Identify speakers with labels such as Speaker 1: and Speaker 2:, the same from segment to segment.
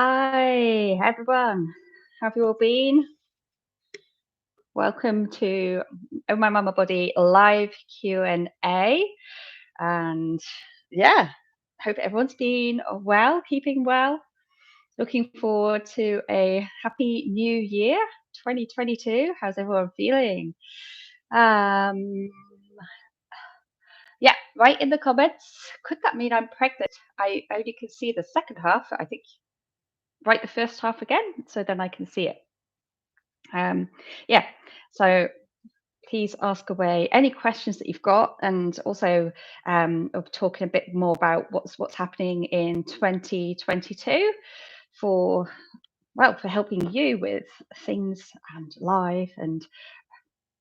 Speaker 1: Hi, everyone. How have you all been? Welcome to Oh My Mama Body live Q&A. And yeah, hope everyone's been well, keeping well. Looking forward to a happy new year, 2022. How's everyone feeling? Um, yeah, write in the comments. Could that mean I'm pregnant? I only can see the second half. I think write the first half again so then I can see it. Yeah, so please ask away any questions that you've got, and also of talking a bit more about what's happening in 2022 for helping you with things and life and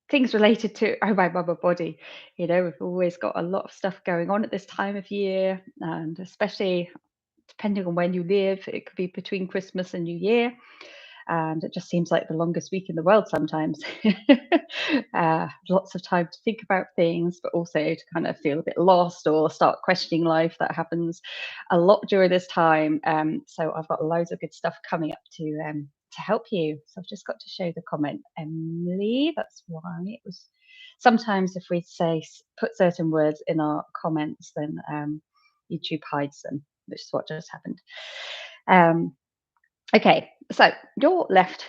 Speaker 1: things related to Oh My Mama Body. You know, we've always got a lot of stuff going on at this time of year, and especially depending on when you live, it could be between Christmas and New Year. And it just seems like the longest week in the world sometimes. Lots of time to think about things, but also to kind of feel a bit lost or start questioning life. That happens a lot during this time. So I've got loads of good stuff coming up to help you. So I've just got to show the comment, Emily. That's why it was. Sometimes if we say put certain words in our comments, then YouTube hides them, which is what just happened. Okay, so your left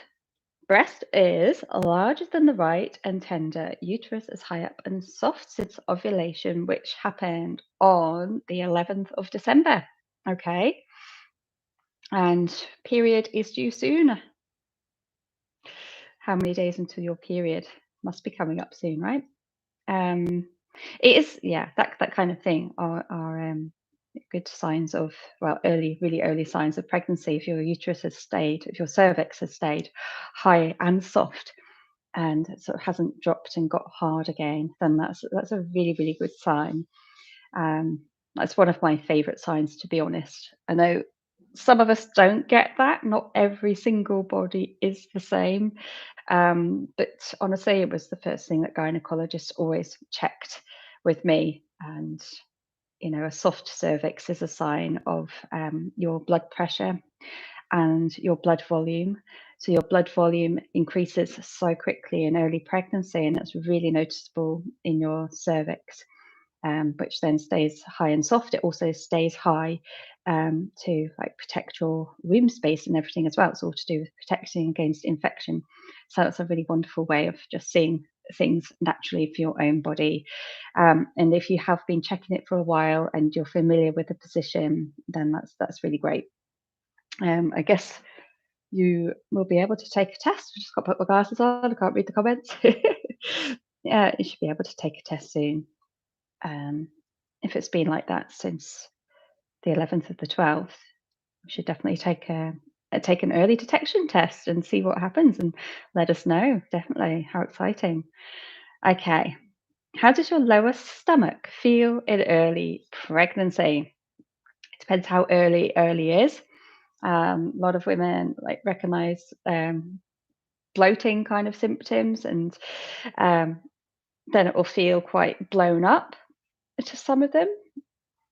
Speaker 1: breast is larger than the right and tender. Uterus is high up and soft since ovulation, which happened on the 11th of December. Okay, and period is due soon. How many days until your period? Must be coming up soon, right? It is, yeah, that kind of thing are good signs of, well, really early signs of pregnancy. If your uterus has stayed, if your cervix has stayed high and soft and sort of hasn't dropped and got hard again, then that's a really good sign. That's one of my favorite signs, to be honest. I know some of us don't get that. Not every single body is the same. But honestly, it was the first thing that gynecologists always checked with me. And, you know, a soft cervix is a sign of your blood pressure and your blood volume. So your blood volume increases so quickly in early pregnancy, and it's really noticeable in your cervix. Which then stays high and soft. It also stays high to like protect your womb space and everything as well. It's all to do with protecting against infection. So it's a really wonderful way of just seeing things naturally for your own body. And if you have been checking it for a while and you're familiar with the position, then that's really great. I guess you will be able to take a test. I just got to put my glasses on. I can't read the comments. Yeah, you should be able to take a test soon. If it's been like that since the 11th of the 12th, we should definitely take an early detection test and see what happens and let us know. Definitely. How exciting. Okay. How does your lower stomach feel in early pregnancy? It depends how early is. A lot of women like recognize bloating kind of symptoms, and then it will feel quite blown up to some of them.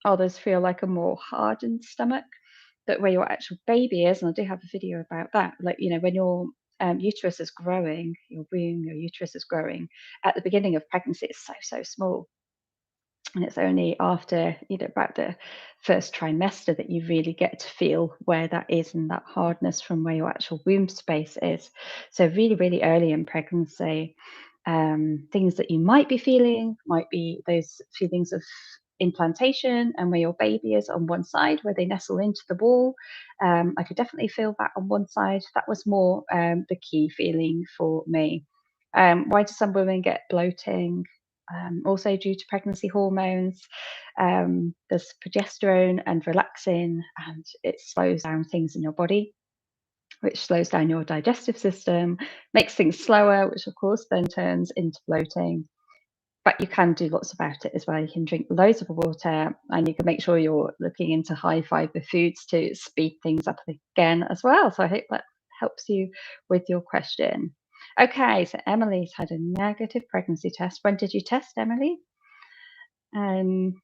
Speaker 1: Others feel like a more hardened stomach, but where your actual baby is, and I do have a video about that, like, you know, when your uterus is growing, your womb, your uterus is growing, at the beginning of pregnancy, it's so small. And it's only after, you know, about the first trimester that you really get to feel where that is and that hardness from where your actual womb space is. So really early in pregnancy, things that you might be feeling might be those feelings of implantation and where your baby is on one side, where they nestle into the wall. I could definitely feel that on one side. That was more the key feeling for me. Why do some women get bloating? Also due to pregnancy hormones. There's progesterone and relaxin, and it slows down things in your body, which slows down your digestive system, makes things slower, which of course then turns into bloating. But you can do lots about it as well. You can drink loads of water, and you can make sure you're looking into high fiber foods to speed things up again as well. So I hope that helps you with your question. Okay, so Emily's had a negative pregnancy test. When did you test, Emily? 22nd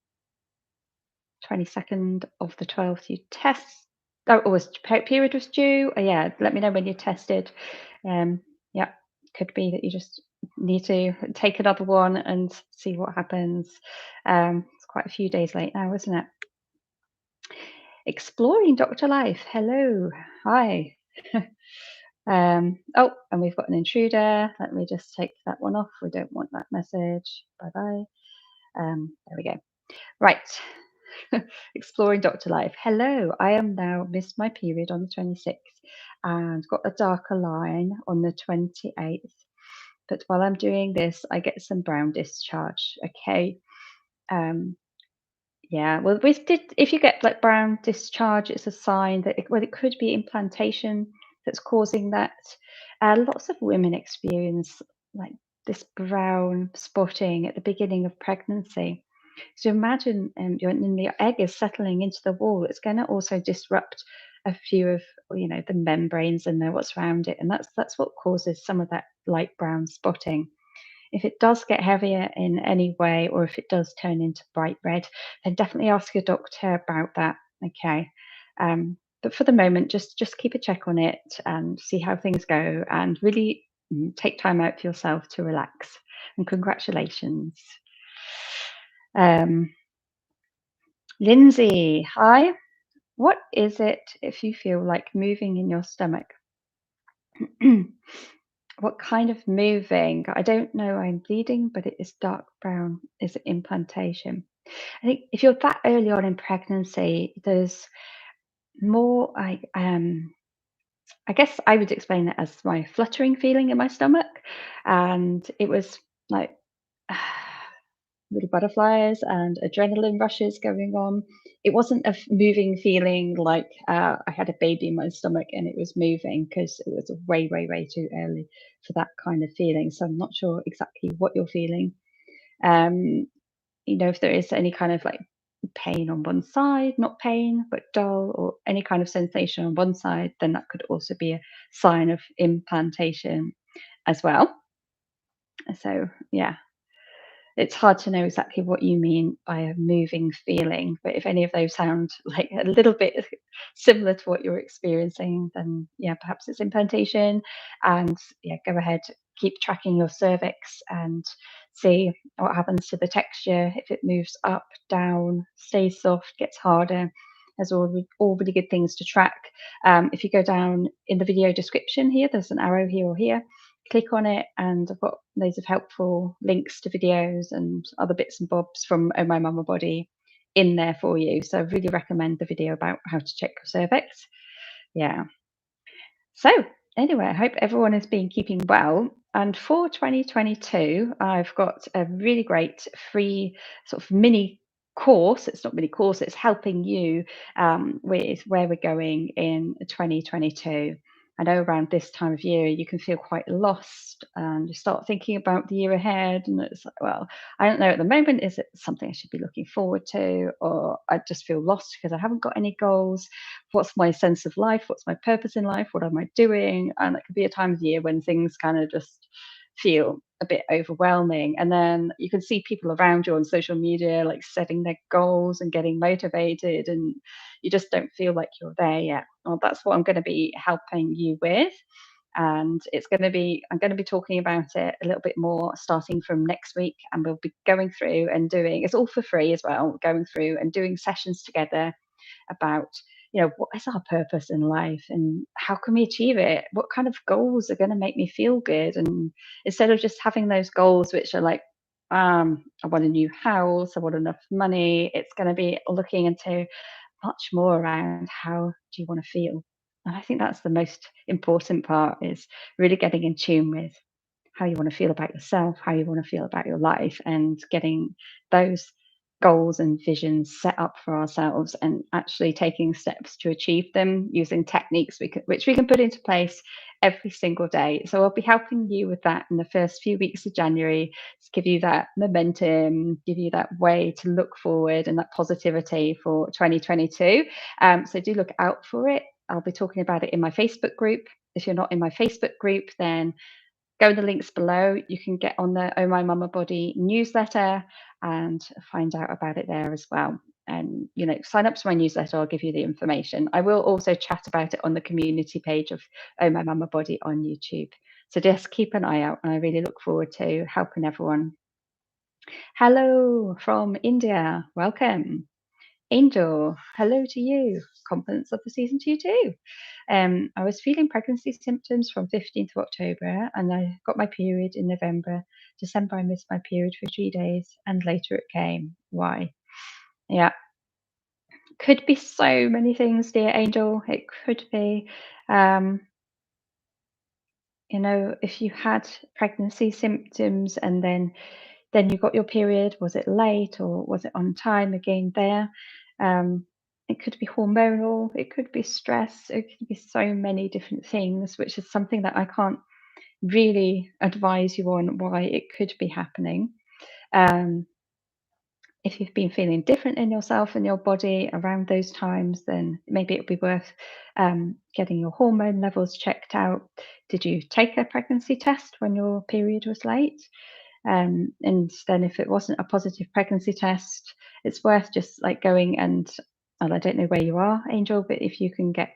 Speaker 1: of the 12th, you test. Oh, it was period was due? Yeah, let me know when you're tested. Yeah, could be that you just need to take another one and see what happens. It's quite a few days late now, isn't it? Exploring Dr. Life. Hello. Hi. Oh, and we've got an intruder. Let me just take that one off. We don't want that message. Bye bye. There we go. Right. Exploring Dr. Life. Hello, I am now missed my period on the 26th and got a darker line on the 28th. But while I'm doing this, I get some brown discharge. Okay. Um, yeah, well, we did. If you get like brown discharge, it's a sign that it could be implantation that's causing that. Lots of women experience like this brown spotting at the beginning of pregnancy. So imagine when the egg is settling into the wall, it's going to also disrupt a few of the membranes and what's around it, and that's what causes some of that light brown spotting. If it does get heavier in any way, or if it does turn into bright red, then definitely ask your doctor about that. Okay. But for the moment, just keep a check on it and see how things go, and really take time out for yourself to relax. And congratulations. Um, Lindsay, hi. What is it if you feel like moving in your stomach? What kind of moving? I don't know. I'm bleeding, but it is dark brown. Is it implantation? I think if you're that early on in pregnancy, there's more. I guess I would explain it as my fluttering feeling in my stomach, and it was like little butterflies and adrenaline rushes going on. It wasn't a moving feeling like I had a baby in my stomach and it was moving, because it was way, way, way too early for that kind of feeling. So I'm not sure exactly what you're feeling. Um, if there is any kind of like pain on one side, not pain, but dull, or any kind of sensation on one side, then that could also be a sign of implantation as well. So, yeah, it's hard to know exactly what you mean by a moving feeling, but if any of those sound like a little bit similar to what you're experiencing, then yeah, perhaps it's implantation. And yeah, go ahead, keep tracking your cervix and see what happens to the texture. If it moves up, down, stays soft, gets harder. There's all really good things to track. If you go down in the video description here, there's an arrow here or here, click on it, and I've got loads of helpful links to videos and other bits and bobs from Oh My Mama Body in there for you. So I really recommend the video about how to check your cervix. Yeah. So anyway, I hope everyone has been keeping well. And for 2022, I've got a really great free sort of mini course. It's not mini course, it's helping you with where we're going in 2022. I know around this time of year, you can feel quite lost and you start thinking about the year ahead. And it's like, well, I don't know at the moment, is it something I should be looking forward to? Or I just feel lost because I haven't got any goals. What's my sense of life? What's my purpose in life? What am I doing? And it could be a time of year when things kind of just feel a bit overwhelming. And then you can see people around you on social media like setting their goals and getting motivated, and you just don't feel like you're there yet. Well, that's what I'm going to be helping you with. And I'm going to be talking about it a little bit more starting from next week. And we'll be going through and doing, it's all for free as well, going through and doing sessions together about what is our purpose in life and how can we achieve it, what kind of goals are going to make me feel good. And instead of just having those goals which are like, I want a new house, I want enough money, it's going to be looking into much more around how do you want to feel. And I think that's the most important part, is really getting in tune with how you want to feel about yourself, how you want to feel about your life, and getting those goals and visions set up for ourselves and actually taking steps to achieve them using techniques which we can put into place every single day. So I'll be helping you with that in the first few weeks of January to give you that momentum, give you that way to look forward and that positivity for 2022. So do look out for it. I'll be talking about it in my Facebook group. If you're not in my Facebook group, then go in the links below. You can get on the Oh My Mama Body newsletter and find out about it there as well. and sign up to my newsletter. I'll give you the information. I will also chat about it on the community page of Oh My Mama Body on YouTube. So just keep an eye out, and I really look forward to helping everyone. Hello from India. Welcome. Angel, hello to you. Compliments of the season to you too. I was feeling pregnancy symptoms from 15th of October, and I got my period in November. December, I missed my period for 3 days, and later it came. Why? Yeah, could be so many things, dear Angel. It could be, um, if you had pregnancy symptoms and then you got your period, was it late or was it on time again there? It could be hormonal, it could be stress, it could be so many different things, which is something that I can't really advise you on why it could be happening. Um, if you've been feeling different in yourself and your body around those times, then maybe it would be worth getting your hormone levels checked out. Did you take a pregnancy test when your period was late? And then if it wasn't a positive pregnancy test, it's worth just like going and, well, I don't know where you are, Angel, but if you can get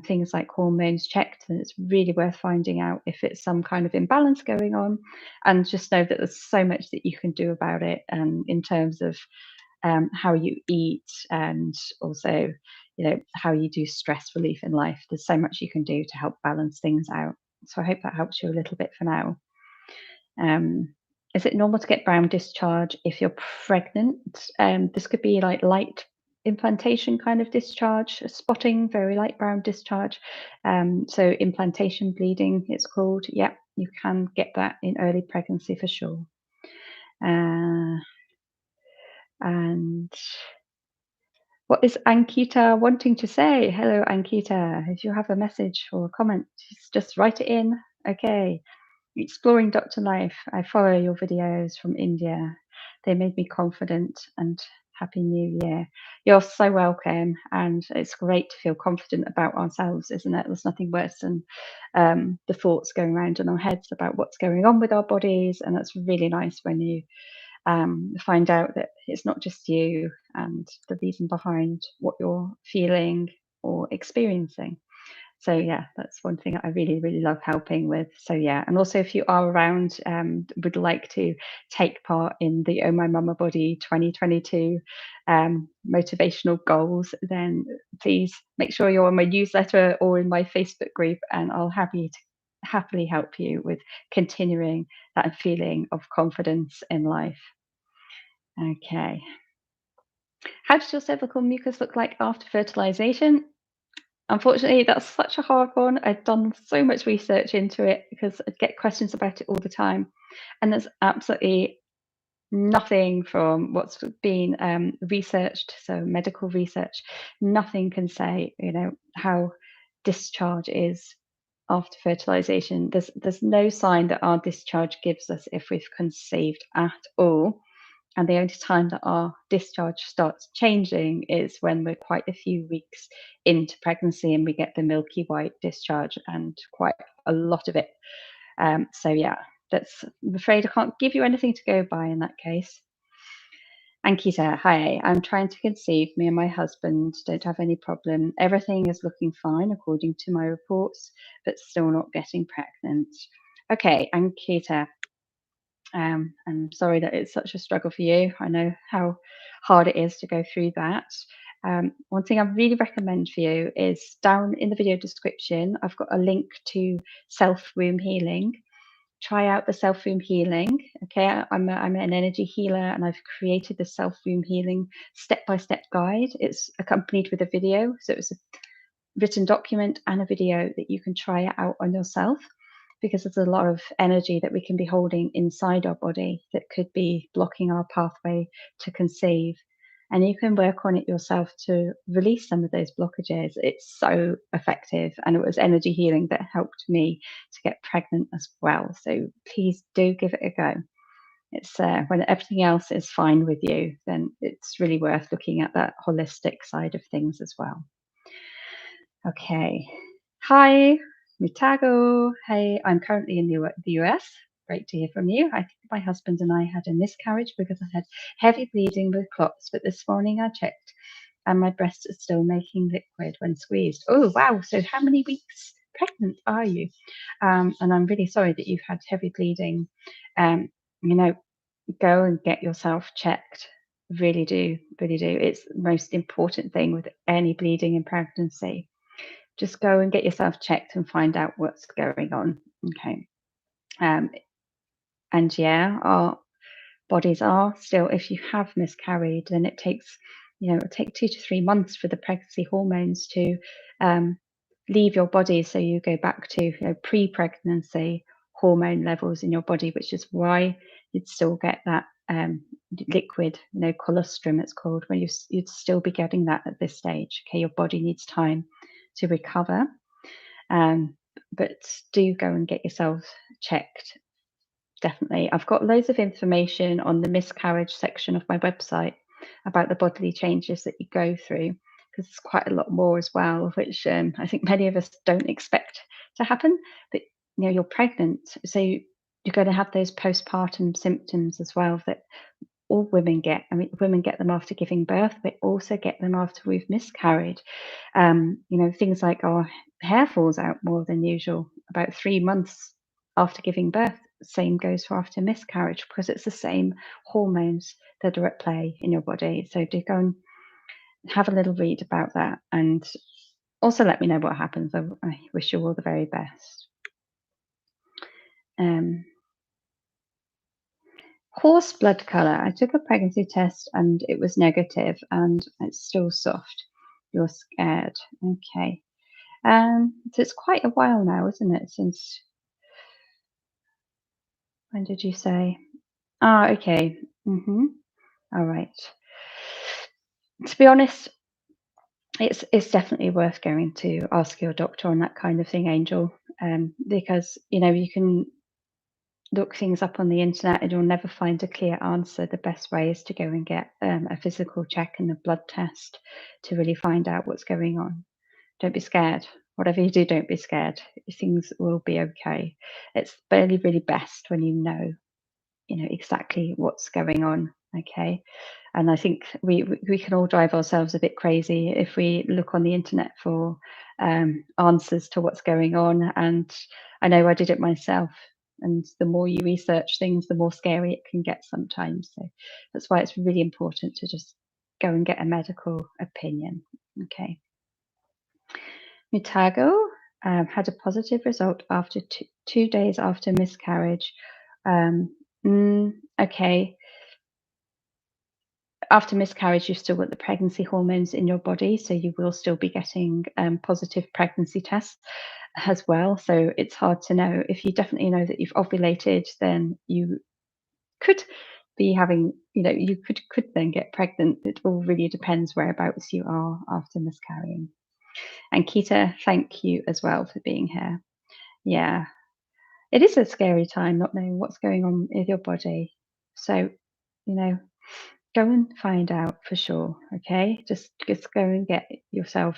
Speaker 1: things like hormones checked, then it's really worth finding out if it's some kind of imbalance going on. And just know that there's so much that you can do about it, in terms of how you eat, and also, how you do stress relief in life. There's so much you can do to help balance things out. So I hope that helps you a little bit for now. Um, is it normal to get brown discharge if you're pregnant? This could be like light implantation kind of discharge, spotting, very light brown discharge. So implantation bleeding, it's called. Yeah, you can get that in early pregnancy for sure. Uh, and what is Ankita wanting to say? Hello, Ankita. If you have a message or a comment, just write it in. Okay. Exploring Doctor Life. I follow your videos from India. They made me confident, and Happy New Year. You're so welcome, and it's great to feel confident about ourselves, isn't it? There's nothing worse than the thoughts going around in our heads about what's going on with our bodies, and it's really nice when you find out that it's not just you and the reason behind what you're feeling or experiencing. So yeah, that's one thing I really, really love helping with. So yeah, and also if you are around, would like to take part in the Oh My Mama Body 2022 motivational goals, then please make sure you're on my newsletter or in my Facebook group, and I'll happily help you with continuing that feeling of confidence in life. Okay. How does your cervical mucus look like after fertilization? Unfortunately, that's such a hard one. I've done so much research into it because I get questions about it all the time. And there's absolutely nothing from what's been researched, so medical research, nothing can say, how discharge is after fertilization. There's no sign that our discharge gives us if we've conceived at all. And the only time that our discharge starts changing is when we're quite a few weeks into pregnancy and we get the milky white discharge, and quite a lot of it. So yeah, I'm afraid I can't give you anything to go by in that case. Ankita, hi. I'm trying to conceive. Me and my husband don't have any problem. Everything is looking fine according to my reports, but still not getting pregnant. Okay, Ankita, I'm sorry that it's such a struggle for you. I know how hard it is to go through that. One thing I really recommend for you is down in the video description, I've got a link to self womb healing. Try out the self womb healing. Okay, I'm an energy healer, and I've created the self womb healing step-by-step guide. It's accompanied with a video, so it's a written document and a video that you can try it out on yourself, because there's a lot of energy that we can be holding inside our body that could be blocking our pathway to conceive. And you can work on it yourself to release some of those blockages. It's so effective. And it was energy healing that helped me to get pregnant as well. So please do give it a go. It's when everything else is fine with you, then it's really worth looking at that holistic side of things as well. Okay. Hi, Mitago. Hey, I'm currently in the US. great to hear from you. I think my husband and I had a miscarriage because I had heavy bleeding with clots, but this morning I checked and my breast is still making liquid when squeezed. Oh, wow. So how many weeks pregnant are you? And I'm really sorry that you've had heavy bleeding. Um, you know, go and get yourself checked. Really do, really do. It's the most important thing with any bleeding in pregnancy. Just go and get yourself checked and find out what's going on. Okay. Um, and yeah, our bodies are still, if you have miscarried, then it takes, it'll take 2 to 3 months for the pregnancy hormones to leave your body. So you go back to pre-pregnancy hormone levels in your body, which is why you'd still get that liquid, colostrum it's called, when you'd still be getting that at this stage. Okay, your body needs time to recover. But do go and get yourself checked. Definitely. I've got loads of information on the miscarriage section of my website about the bodily changes that you go through, because there's quite a lot more as well, which I think many of us don't expect to happen. But you're pregnant, so you're going to have those postpartum symptoms as well that all women get. I mean, women get them after giving birth, but also get them after we've miscarried. Things like our hair falls out more than usual about 3 months after giving birth. Same goes for after miscarriage, because it's the same hormones that are at play in your body. So do go and have a little read about that, and also let me know what happens. I wish you all the very best. Horse blood color. I took a pregnancy test and it was negative, and it's still soft. You're scared. Okay. So it's quite a while now, isn't it? Since when did you say? Ah, okay. All right. To be honest, it's definitely worth going to ask your doctor on that kind of thing, Angel, because you can look things up on the internet and you'll never find a clear answer. The best way is to go and get a physical check and a blood test to really find out what's going on. Don't be scared. Whatever you do, don't be scared. Things will be okay. It's really, really best when you know exactly what's going on. Okay. And I think we can all drive ourselves a bit crazy if we look on the internet for answers to what's going on. And I know I did it myself. And the more you research things, the more scary it can get sometimes. So that's why it's really important to just go and get a medical opinion. Okay. Mutago had a positive result after 2 days after miscarriage. Okay. After miscarriage, you've still got the pregnancy hormones in your body, so you will still be getting positive pregnancy tests as well. So it's hard to know. If you definitely know that you've ovulated, then you could be having, you could then get pregnant. It all really depends whereabouts you are after miscarrying. And Kita, thank you as well for being here. Yeah, it is a scary time not knowing what's going on with your body. So, go and find out for sure. Okay, just go and get yourself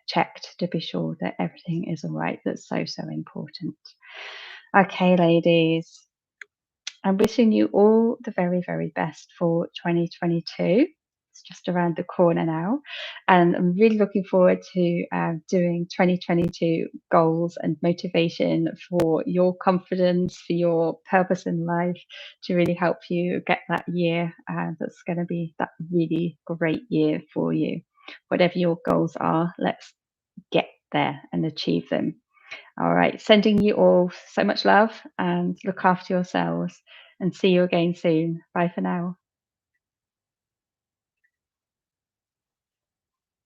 Speaker 1: checked to be sure that everything is all right. That's so important. Okay, ladies, I'm wishing you all the very, very best for 2022. It's just around the corner now. And I'm really looking forward to doing 2022 goals and motivation for your confidence, for your purpose in life, to really help you get that year that's going to be that really great year for you. Whatever your goals are, let's get there and achieve them. All right, sending you all so much love, and look after yourselves, and see you again soon. Bye for now.